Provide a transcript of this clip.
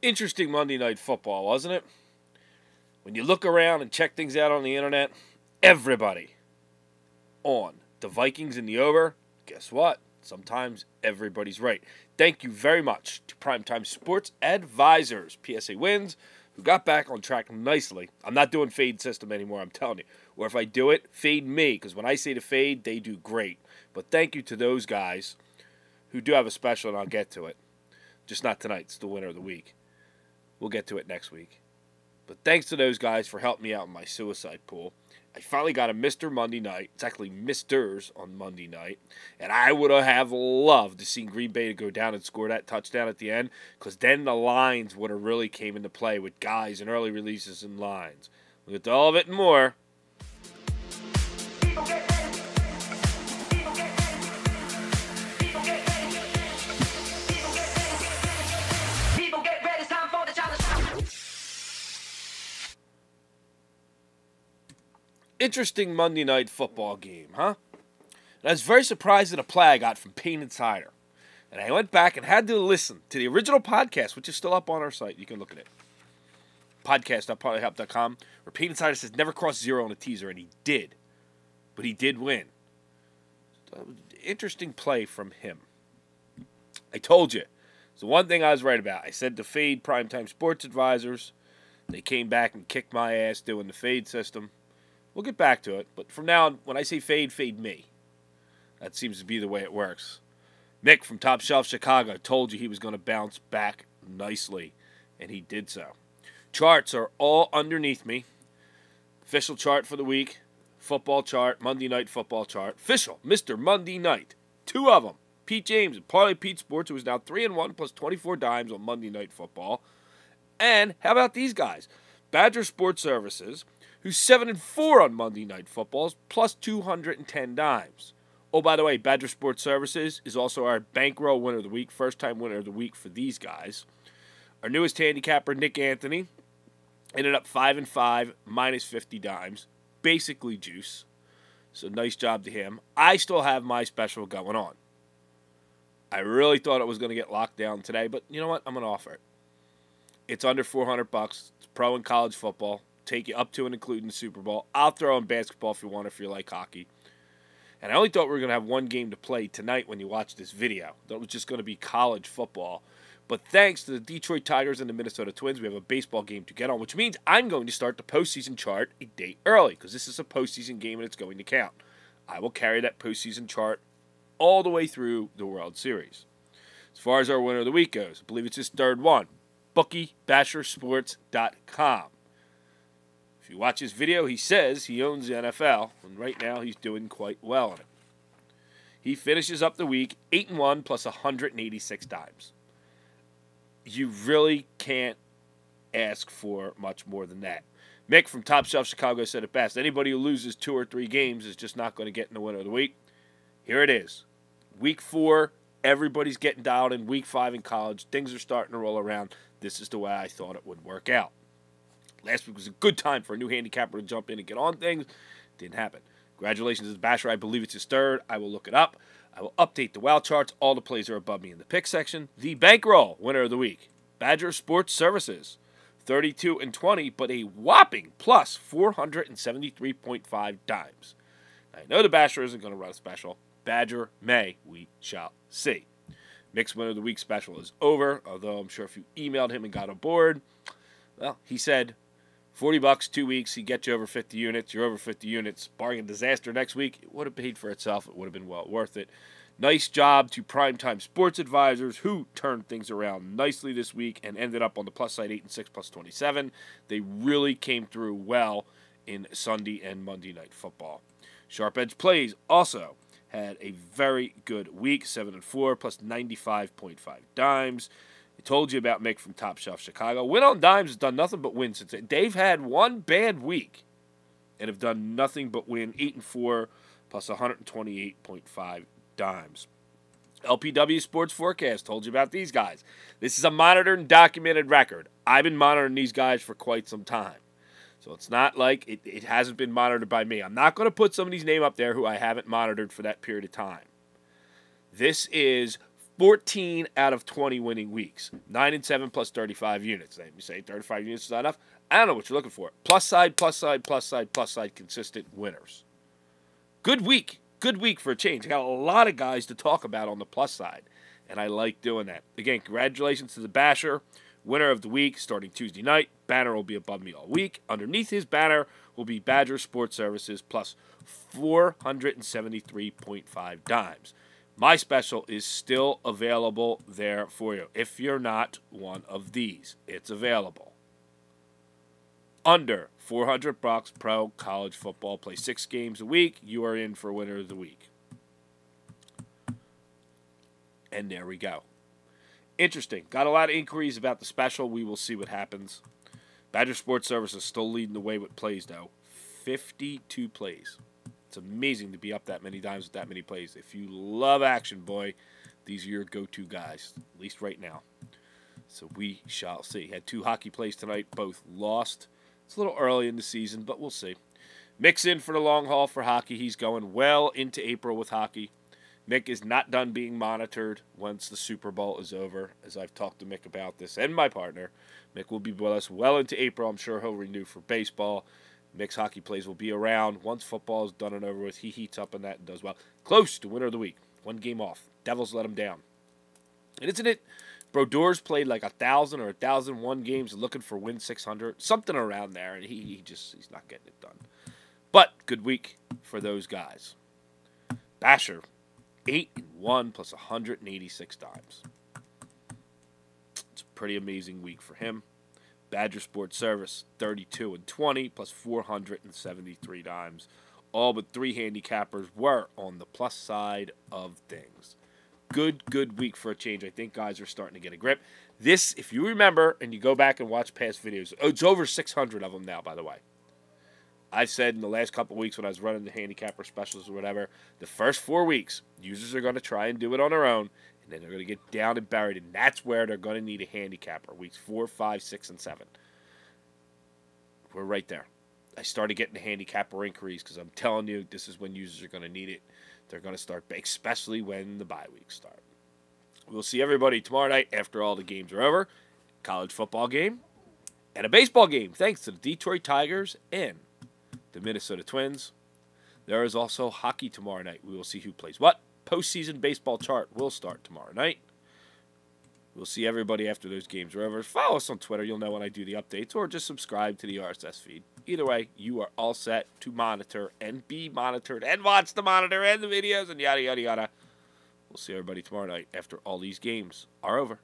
Interesting Monday Night Football, wasn't it? When you look around and check things out on the internet, everybody on the Vikings in the over. Guess what? Sometimes everybody's right. Thank you very much to Primetime Sports Advisors, PSA Wins, who got back on track nicely. I'm not doing fade system anymore, I'm telling you. Or if I do it, fade me, because when I say to fade, they do great. But thank you to those guys who do have a special, and I'll get to it. Just not tonight. It's the winner of the week. We'll get to it next week. But thanks to those guys for helping me out in my suicide pool. I finally got a Mr. Monday night. It's actually Misters on Monday night. And I would have loved to see Green Bay to go down and score that touchdown at the end, because then the lines would have really came into play with guys and early releases and lines. We'll get to all of it and more. Interesting Monday Night Football game, huh? And I was very surprised at a play I got from Pain Insider. And I went back and had to listen to the original podcast, which is still up on our site. You can look at it. Podcast.parlayhelp.com, where Pain Insider says never crossed zero on a teaser, and he did. But he did win. Interesting play from him. I told you. It's the one thing I was right about. I said to fade Primetime Sports Advisors. They came back and kicked my ass doing the fade system. We'll get back to it, but from now on, when I say fade, fade me. That seems to be the way it works. Mick from Top Shelf Chicago told you he was going to bounce back nicely, and he did so. Charts are all underneath me. Official chart for the week, football chart, Monday Night Football chart. Official, Mr. Monday Night. Two of them. Pete James and Parlay Pete Sports, who is now 3-1 plus 24 dimes on Monday Night Football. And how about these guys? Badger Sports Services, who's 7-4 on Monday Night Footballs, plus 210 dimes. Oh, by the way, Badger Sports Services is also our bankroll winner of the week, first-time winner of the week for these guys. Our newest handicapper, Nick Anthony, ended up 5-5, minus 50 dimes, basically juice. So nice job to him. I still have my special going on. I really thought it was going to get locked down today, but you know what? I'm going to offer it. It's under $400. It's pro and college football. Take you up to and including the Super Bowl. I'll throw in basketball if you want, if you like hockey. And I only thought we were going to have one game to play tonight when you watch this video. That was just going to be college football. But thanks to the Detroit Tigers and the Minnesota Twins, we have a baseball game to get on, which means I'm going to start the postseason chart a day early, because this is a postseason game and it's going to count. I will carry that postseason chart all the way through the World Series. As far as our winner of the week goes, I believe it's his third one. BookieBasherSports.com. If you watch his video, he says he owns the NFL, and right now he's doing quite well in it. He finishes up the week 8-1 plus 186 dimes. You really can't ask for much more than that. Mick from Top Shelf Chicago said it best. Anybody who loses 2 or 3 games is just not going to get in the winner of the week. Here it is. Week 4, everybody's getting dialed in. Week 5 in college, things are starting to roll around. This is the way I thought it would work out. Last week was a good time for a new handicapper to jump in and get on things. Didn't happen. Congratulations to the Basher. I believe it's his third. I will look it up. I will update the WOW charts. All the plays are above me in the pick section. The bankroll winner of the week, Badger Sports Services, 32-20, but a whopping plus 473.5 dimes. Now, I know the Basher isn't going to run a special. Badger may. We shall see. Mick's winner of the week special is over, although I'm sure if you emailed him and got aboard, well, he said $40, 2 weeks, he'd get you over 50 units. You're over 50 units. Barring a disaster next week, it would have paid for itself. It would have been well worth it. Nice job to Primetime Sports Advisors, who turned things around nicely this week and ended up on the plus side 8-6 plus 27. They really came through well in Sunday and Monday Night Football. Sharp Edge Plays also had a very good week, 7-4 plus 95.5 dimes. I told you about Mick from Top Shelf Chicago. Win on Dimes has done nothing but win since then. They've had one bad week and have done nothing but win, 8-4 plus 128.5 dimes. LPW Sports Forecast told you about these guys. This is a monitored and documented record. I've been monitoring these guys for quite some time. So it's not like it hasn't been monitored by me. I'm not going to put somebody's name up there who I haven't monitored for that period of time. This is 14 out of 20 winning weeks. 9 and 7 plus 35 units. Then you say 35 units is not enough. I don't know what you're looking for. Plus side, plus side, plus side, plus side, consistent winners. Good week. Good week for a change. I got a lot of guys to talk about on the plus side, and I like doing that. Again, congratulations to the Basher, winner of the week, starting Tuesday night. Banner will be above me all week. Underneath his banner will be Badger Sports Services plus 473.5 dimes. My special is still available there for you. If you're not one of these, it's available. Under 400 bucks pro college football. Play 6 games a week. You are in for winner of the week. And there we go. Interesting. Got a lot of inquiries about the special. We will see what happens. Badger Sports Service is still leading the way with plays, though. 52 plays. It's amazing to be up that many times with that many plays. If you love action, boy, these are your go-to guys, at least right now. So we shall see. Had 2 hockey plays tonight, both lost. It's a little early in the season, but we'll see. Mick's in for the long haul for hockey. He's going well into April with hockey. Mick is not done being monitored once the Super Bowl is over, as I've talked to Mick about this and my partner. Mick will be with us well into April. I'm sure he'll renew for baseball. Mick's hockey plays will be around. Once football is done and over with, he heats up in that and does well. Close to winner of the week. 1 game off. Devils let him down. And isn't it? Brodeur's played like 1,000 or 1,001 games looking for win 600. Something around there, and he's not getting it done. But good week for those guys. Basher, 8-1 plus 186 dimes. It's a pretty amazing week for him. Badger Sports Service, 32-20 plus 473 dimes. All but 3 handicappers were on the plus side of things. Good week for a change. I think guys are starting to get a grip. This, if you remember, and you go back and watch past videos, it's over 600 of them now, by the way. I've said in the last couple of weeks when I was running the handicapper specials or whatever, the first 4 weeks, users are going to try and do it on their own, and then they're going to get down and buried, and that's where they're going to need a handicapper, weeks 4, 5, 6, and 7. We're right there. I started getting the handicapper inquiries because I'm telling you, this is when users are going to need it. They're going to start, especially when the bye weeks start. We'll see everybody tomorrow night after all the games are over. College football game and a baseball game, thanks to the Detroit Tigers and the Minnesota Twins. There is also hockey tomorrow night. We will see who plays what. Postseason baseball chart will start tomorrow night. We'll see everybody after those games are over. Follow us on Twitter. You'll know when I do the updates, or just subscribe to the RSS feed. Either way, you are all set to monitor and be monitored and watch the monitor and the videos and yada, yada, yada. We'll see everybody tomorrow night after all these games are over.